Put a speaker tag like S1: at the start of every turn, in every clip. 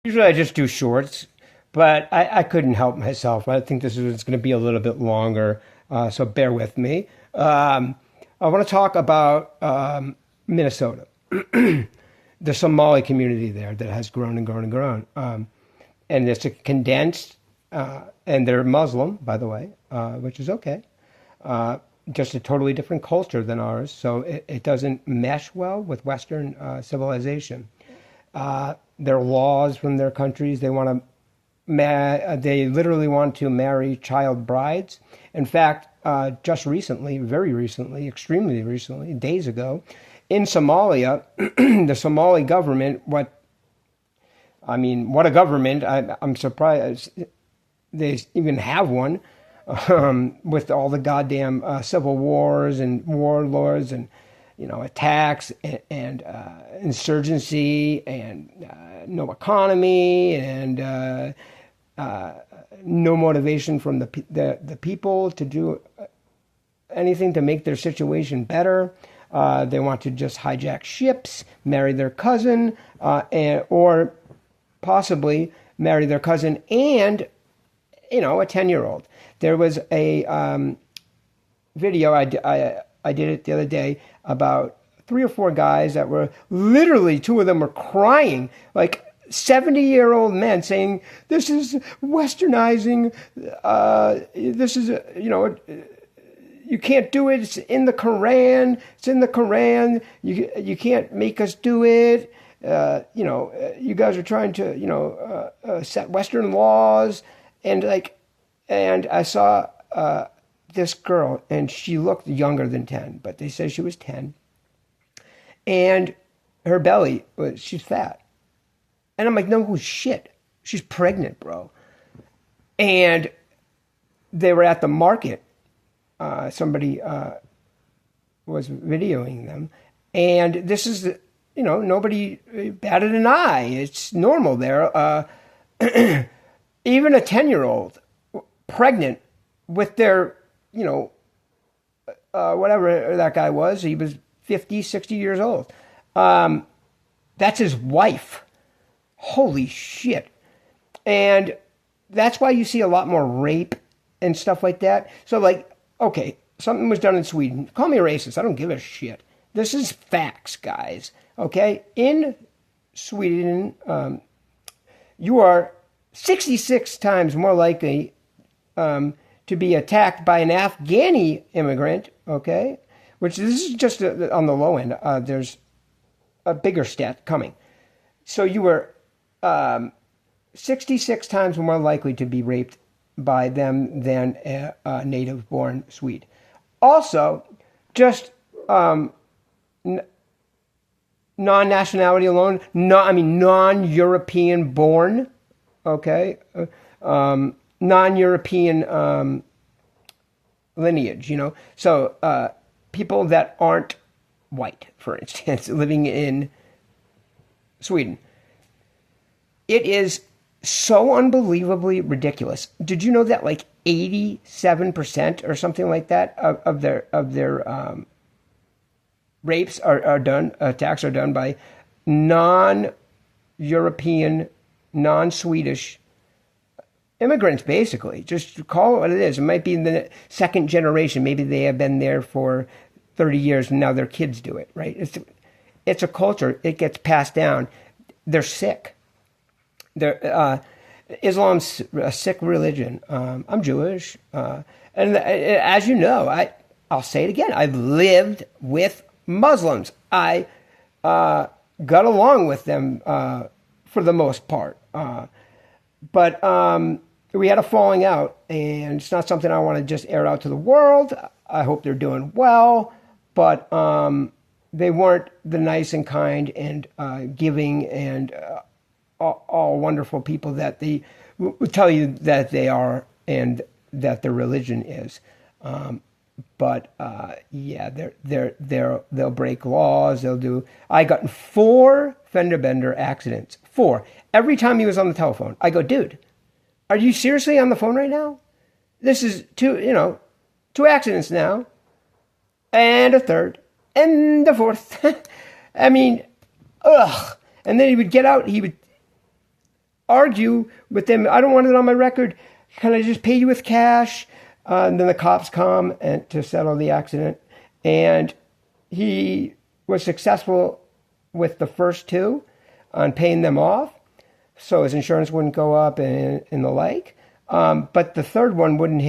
S1: Usually I just do shorts, but I couldn't help myself. I think this is going to be a little bit longer, so bear with me. I want to talk about Minnesota, the Somali community there that has grown and grown and grown. And it's a condensed, and they're Muslim, by the way, which is okay. Just a totally different culture than ours, so it doesn't mesh well with Western civilization. Their laws from their countries, they literally want to marry child brides. In fact, just recently, very recently, extremely recently, days ago, in Somalia, the Somali government, what a government. I'm surprised they even have one, with all the goddamn civil wars and warlords and attacks and insurgency and no economy and no motivation from the people to do anything to make their situation better. They want to just hijack ships, marry their cousin, or possibly marry their cousin and a 10-year-old. There was a video I did it the other day about 3 or 4 guys that were literally, 2 of them were crying, like 70-year-old men saying, "This is westernizing. This is you can't do it. It's in the Quran. It's in the Quran. You can't make us do it. You guys are trying to set Western laws." And I saw this girl, and she looked younger than 10, but they said she was 10. And her belly she's fat. And I'm like, no shit. She's pregnant, bro. And they were at the market. Somebody was videoing them. And this is, nobody batted an eye. It's normal there. Even a 10-year-old pregnant with their, whatever that guy was, he was 50, 60 years old. That's his wife. Holy shit. And that's why you see a lot more rape and stuff like that. So, okay, something was done in Sweden. Call me racist. I don't give a shit. This is facts, guys. Okay? In Sweden, you are 66 times more likely to be attacked by an Afghani immigrant, okay? Which this is just on the low end. There's a bigger stat coming. So you were 66 times more likely to be raped by them than a native-born Swede. Also, just non-nationality alone, non-European born, okay? Non-European lineage, So people that aren't white, for instance, living in Sweden. It is so unbelievably ridiculous. Did you know that 87% or something like that of their rapes are done, attacks are done by non-European, non-Swedish immigrants, basically. Just call it what it is. It might be in the second generation. Maybe they have been there for 30 years and now their kids do it, right? It's a culture. It gets passed down. They're sick. Islam's a sick religion. I'm Jewish. And as you know, I'll say it again. I've lived with Muslims. I got along with them for the most part. But we had a falling out, and it's not something I want to just air out to the world. I hope they're doing well, but they weren't the nice and kind and giving and all wonderful people that they would tell you that they are and that their religion is. They'll break laws. They'll do. I got in 4 fender bender accidents. 4. Every time he was on the telephone, I go, dude, are you seriously on the phone right now? This is 2 accidents now, and a third, and the 4th. I mean, ugh. And then he would get out. He would argue with them. I don't want it on my record. Can I just pay you with cash? And then the cops come and to settle the accident. And he was successful with the first two on paying them off, so his insurance wouldn't go up and the like. But the third one wouldn't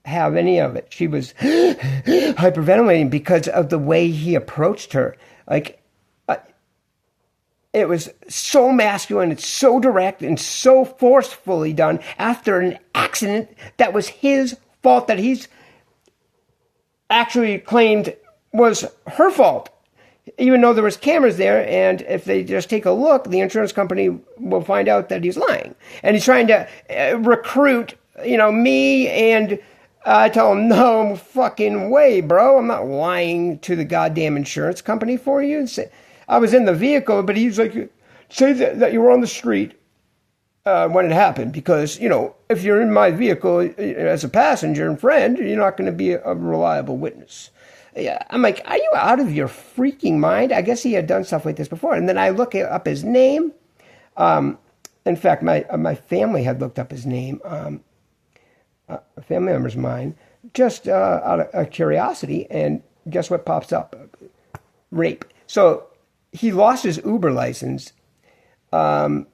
S1: have any of it. She was hyperventilating because of the way he approached her. Like, it was so masculine, it's so direct, and so forcefully done after an accident that was his fault, that he's actually claimed was her fault, even though there was cameras there. And if they just take a look, the insurance company will find out that he's lying. And he's trying to recruit, me, and I tell him, no fucking way, bro. I'm not lying to the goddamn insurance company for you. I was in the vehicle, but he's like, say that you were on the street when it happened, because, if you're in my vehicle as a passenger and friend, you're not going to be a reliable witness. Yeah, I'm like, are you out of your freaking mind? I guess he had done stuff like this before. And then I look up his name. In fact, my family had looked up his name, a family member's of mine, just out of curiosity. And guess what pops up? Rape. So he lost his Uber license. But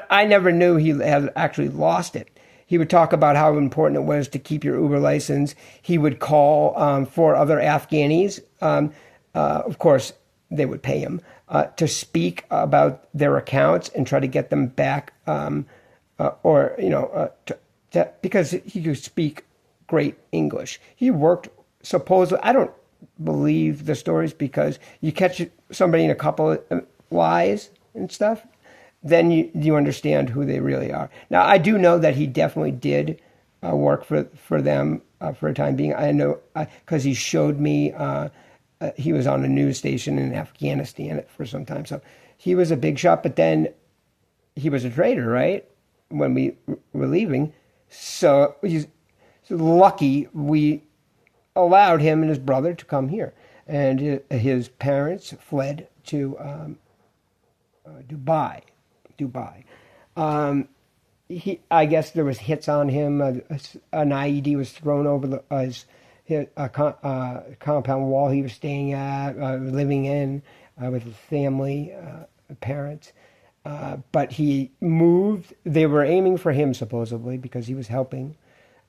S1: I never knew he had actually lost it. He would talk about how important it was to keep your Uber license. He would call for other Afghanis. Of course, they would pay him to speak about their accounts and try to get them back, because he could speak great English. He worked supposedly. I don't believe the stories, because you catch somebody in a couple of lies and stuff, then you understand who they really are. Now, I do know that he definitely did work for them for a time being. I know because he showed me he was on a news station in Afghanistan for some time. So he was a big shot, but then he was a traitor, right? When we were leaving. So he's lucky we allowed him and his brother to come here. And his parents fled to Dubai. I guess there was hits on him. An IED was thrown over his compound wall he was staying at, living in with his family, parents. But he moved. They were aiming for him, supposedly, because he was helping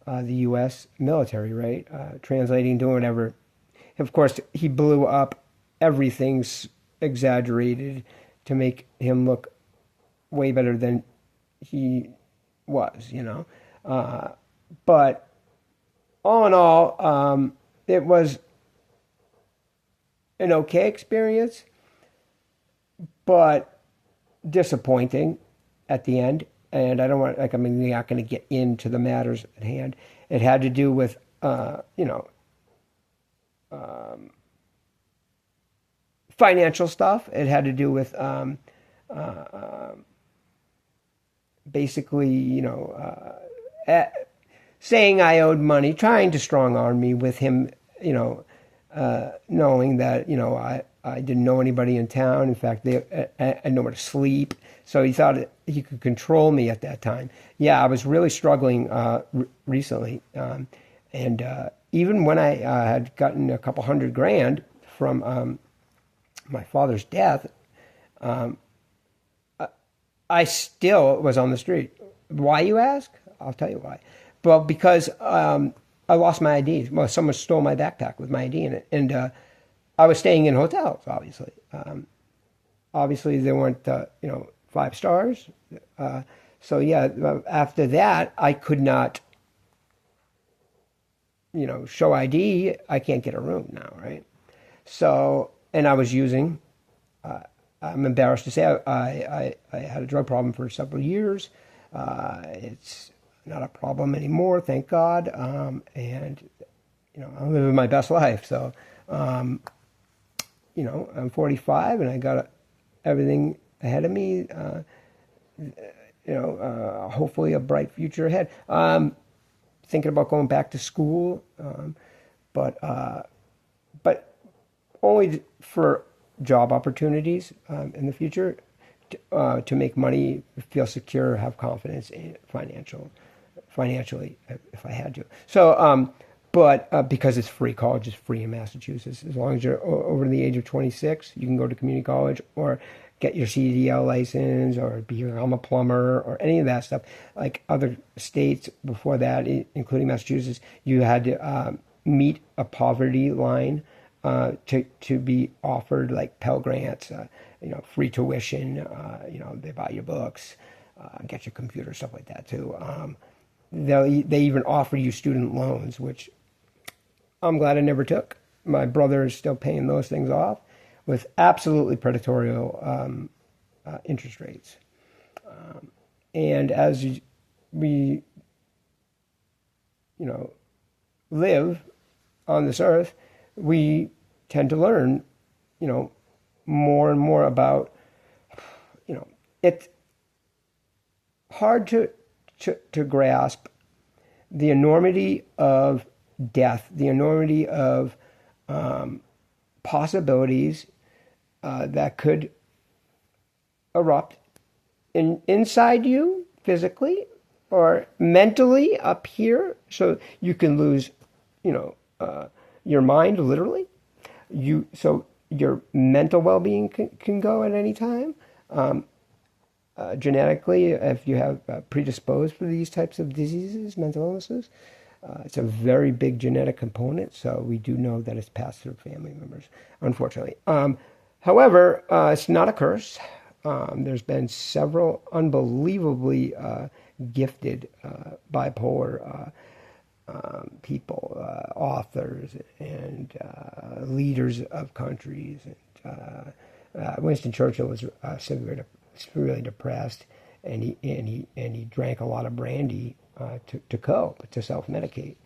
S1: the U.S. military, right? Translating, doing whatever. Of course, he blew up. Everything's exaggerated to make him look way better than he was, but all in all, it was an okay experience, but disappointing at the end. And I don't want, I'm not going to get into the matters at hand. It had to do with, financial stuff. It had to do with, basically, saying I owed money, trying to strong arm me with him, knowing that, I didn't know anybody in town. In fact, I had nowhere to sleep. So he thought he could control me at that time. Yeah, I was really struggling recently. And even when I had gotten a couple $100,000 from my father's death, I still was on the street. Why, you ask? I'll tell you why. Well, because I lost my ID. Well, someone stole my backpack with my ID in it. And I was staying in hotels, obviously. Obviously, they weren't, 5 stars. So, yeah, after that, I could not, show ID. I can't get a room now, right? So, and I was using... I'm embarrassed to say I had a drug problem for several years. It's not a problem anymore, thank God. And, I'm living my best life. So, I'm 45 and I got everything ahead of me. Hopefully a bright future ahead. Thinking about going back to school, but only for job opportunities in the future, to make money, feel secure, have confidence in financially, if I had to. So, but because it's free, college is free in Massachusetts. As long as you're over the age of 26, you can go to community college or get your CDL license or become a plumber or any of that stuff. Like other states before that, including Massachusetts, you had to meet a poverty line to be offered like Pell Grants, free tuition, they buy your books, get your computer, stuff like that too. They even offer you student loans, which I'm glad I never took. My brother is still paying those things off with absolutely predatory interest rates. And as we, live on this earth, we tend to learn, more and more about, it's hard to grasp the enormity of death, the enormity of possibilities that could erupt inside you physically or mentally up here. So you can lose, your mind literally. So your mental well-being can go at any time. Genetically, if you have predisposed for these types of diseases, mental illnesses, it's a very big genetic component. So we do know that it's passed through family members, unfortunately. However, it's not a curse. There's been several unbelievably gifted bipolar people, authors and leaders of countries. And Winston Churchill was severely depressed, and he drank a lot of brandy to cope, to self-medicate.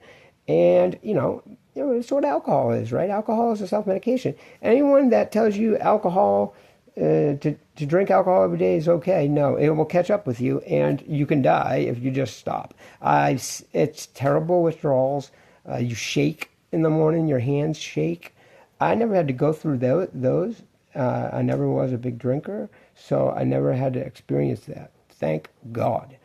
S1: And it's what alcohol is, right? Alcohol is a self-medication. Anyone that tells you alcohol to drink alcohol every day is okay, no, it will catch up with you, and you can die if you just stop. It's terrible withdrawals. You shake in the morning, your hands shake. I never had to go through those. I never was a big drinker, so I never had to experience that. Thank God.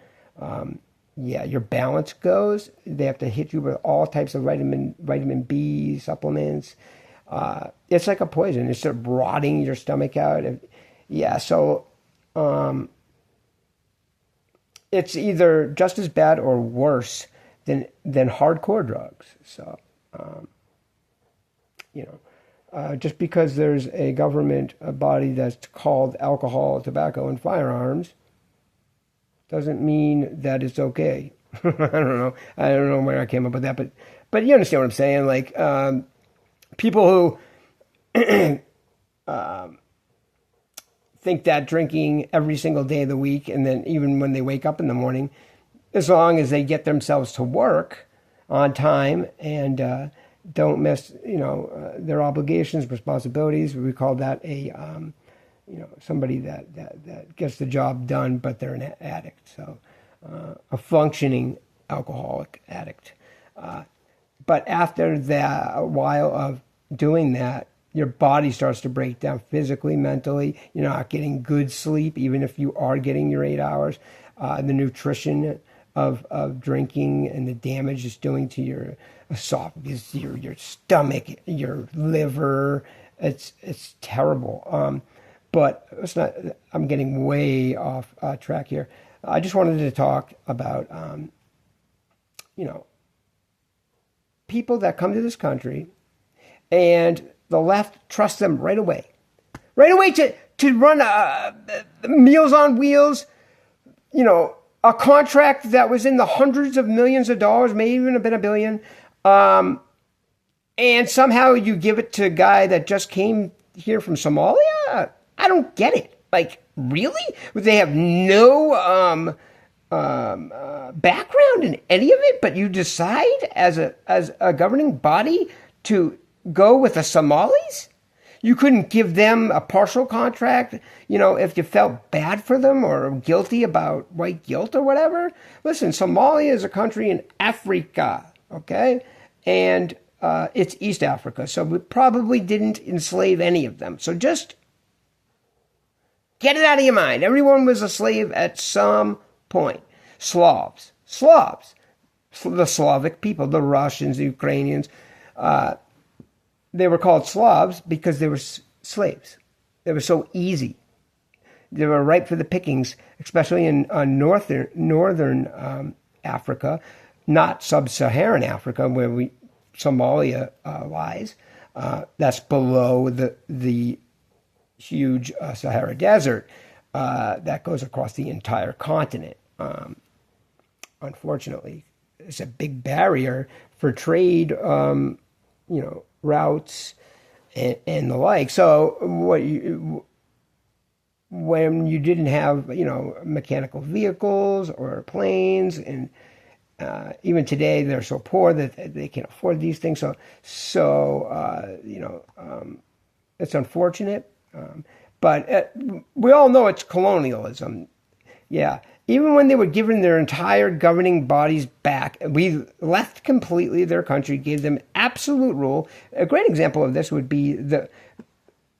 S1: Your balance goes. They have to hit you with all types of vitamin B supplements. It's like a poison. It's sort of rotting your stomach out. So it's either just as bad or worse than hardcore drugs. So, just because there's a government body that's called Alcohol, Tobacco, and Firearms doesn't mean that it's okay. I don't know where I came up with that, but you understand what I'm saying. Like, people who think that drinking every single day of the week, and then even when they wake up in the morning, as long as they get themselves to work on time and don't miss, their obligations, responsibilities, we call that a, somebody that gets the job done, but they're an addict. So a functioning alcoholic addict. But after that, a while of doing that, your body starts to break down physically, mentally. You're not getting good sleep, even if you are getting your 8 hours. The nutrition of drinking and the damage it's doing to your esophagus, your stomach, your liver. It's terrible. But it's not. I'm getting way off track here. I just wanted to talk about, people that come to this country, and the left trusts them right away to run Meals on Wheels, a contract that was in the hundreds of millions of dollars, maybe even been $1 billion, and somehow you give it to a guy that just came here from Somalia. I don't get it. Like, really? They have no background in any of it, but you decide as a governing body to go with the Somalis? You couldn't give them a partial contract, if you felt bad for them or guilty about white guilt or whatever. Listen, Somalia is a country in Africa, okay? And it's East Africa, so we probably didn't enslave any of them. So just Get it out of your mind. Everyone was a slave at some point. Slavs, the Slavic people, the Russians, the Ukrainians, they were called Slavs because they were slaves. They were so easy. They were ripe for the pickings, especially in northern Africa, not sub-Saharan Africa, where Somalia lies. That's below the huge Sahara Desert that goes across the entire continent. Unfortunately, it's a big barrier for trade, routes and the like. So when you didn't have, mechanical vehicles or planes, and even today they're so poor that they can't afford these things. It's unfortunate. But we all know it's colonialism. Yeah. Even when they were given their entire governing bodies back, we left completely their country, gave them absolute rule. A great example of this would be the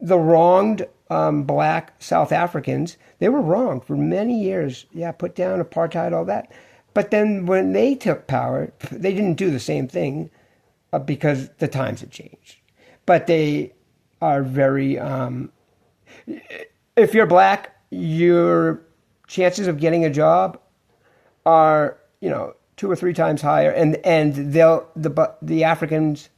S1: wronged black South Africans. They were wronged for many years. Yeah, put down, apartheid, all that. But then when they took power, they didn't do the same thing because the times had changed. But they are very... if you're black, your chances of getting a job are, 2 or 3 times higher, and the Africans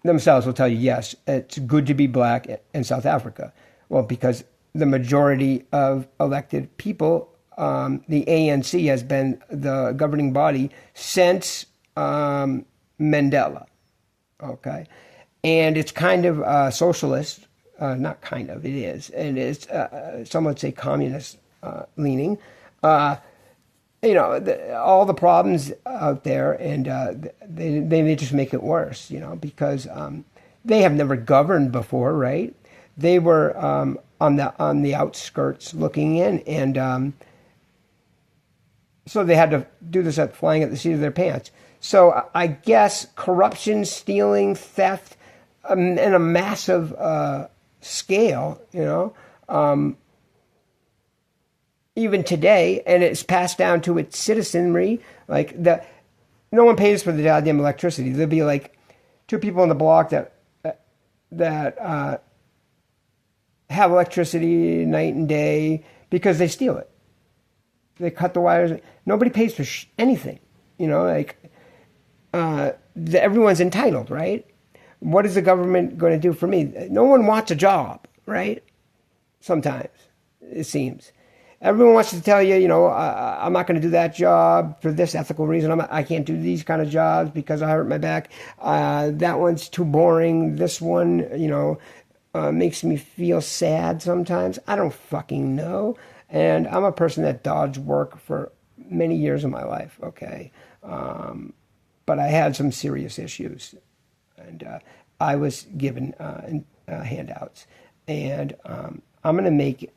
S1: themselves will tell you, yes, it's good to be black in South Africa. Well, because the majority of elected people, the ANC has been the governing body since Mandela. Okay, and it's kind of socialist. Not kind of, it is. And it's, some would say, communist leaning. All the problems out there, and they just make it worse, because they have never governed before, right? They were on the outskirts looking in, and so they had to do this flying at the seat of their pants. So I guess corruption, stealing, theft, and a massive... scale, even today, and it's passed down to its citizenry. Like no one pays for the goddamn electricity. There'll be like 2 people on the block that have electricity night and day because they steal it. They cut the wires. Nobody pays for anything. Everyone's entitled, right? What is the government going to do for me? No one wants a job, right? Sometimes, it seems. Everyone wants to tell you, I'm not going to do that job for this ethical reason. I can't do these kind of jobs because I hurt my back. That one's too boring. This one, makes me feel sad sometimes. I don't fucking know. And I'm a person that dodged work for many years of my life, okay? But I had some serious issues. And I was given handouts, and I'm going to make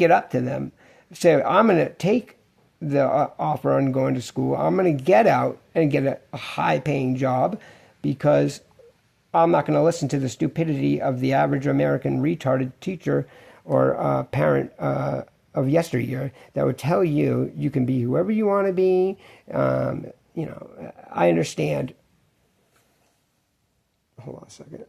S1: it up to them. Say, I'm going to take the offer on going to school. I'm going to get out and get a high-paying job because I'm not going to listen to the stupidity of the average American retarded teacher or parent of yesteryear that would tell you can be whoever you want to be. I understand. Hold on a second.